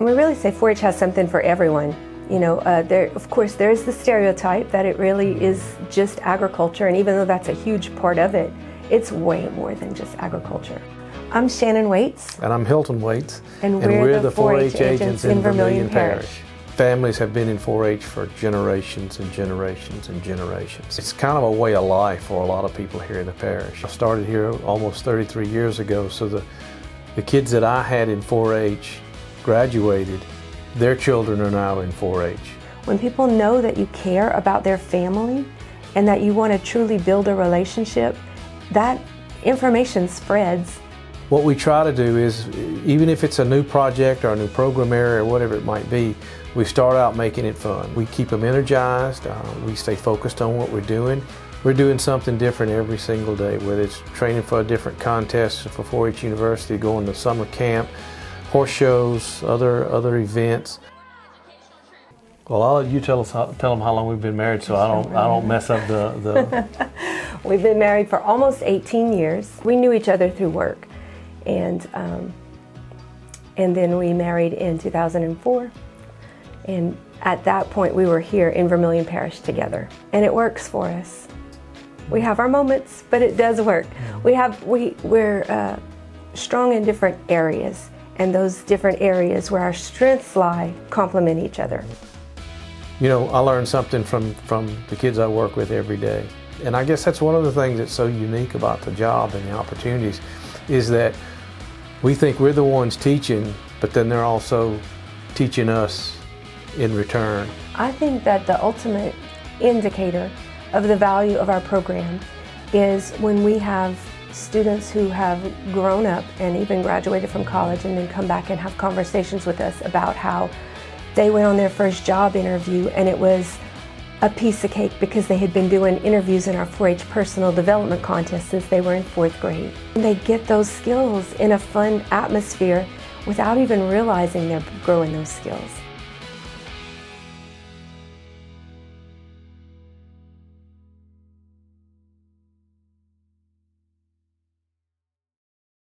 And we really say 4-H has something for everyone. You know, of course, there's the stereotype that it really is just agriculture, and even though that's a huge part of it, it's way more than just agriculture. I'm Shannan Waits. And I'm Hilton Waits. And we're the 4-H agents in Vermilion Parish. Families have been in 4-H for generations and generations and generations. It's kind of a way of life for a lot of people here in the parish. I started here almost 33 years ago, so the kids that I had in 4-H graduated. Their children are now in 4-H. When people know that you care about their family and that you want to truly build a relationship, that information spreads. What we try to do is, even if it's a new project or a new program area or whatever it might be, we start out making it fun. We keep them energized, we stay focused on what we're doing. We're doing something different every single day, whether it's training for a different contest for 4-H University, going to summer camp, horse shows, other events. Well, I'll let you tell them how long we've been married, so I don't mess up the. We've been married for almost 18 years. We knew each other through work, and then we married in 2004. And at that point, we were here in Vermilion Parish together, and it works for us. We have our moments, but it does work. We're strong in different areas. And those different areas where our strengths lie complement each other. You know, I learn something from the kids I work with every day. And I guess that's one of the things that's so unique about the job and the opportunities, is that we think we're the ones teaching, but then they're also teaching us in return. I think that the ultimate indicator of the value of our program is when we have students who have grown up and even graduated from college and then come back and have conversations with us about how they went on their first job interview and it was a piece of cake because they had been doing interviews in our 4-H personal development contest since they were in 4th grade. And they get those skills in a fun atmosphere without even realizing they're growing those skills.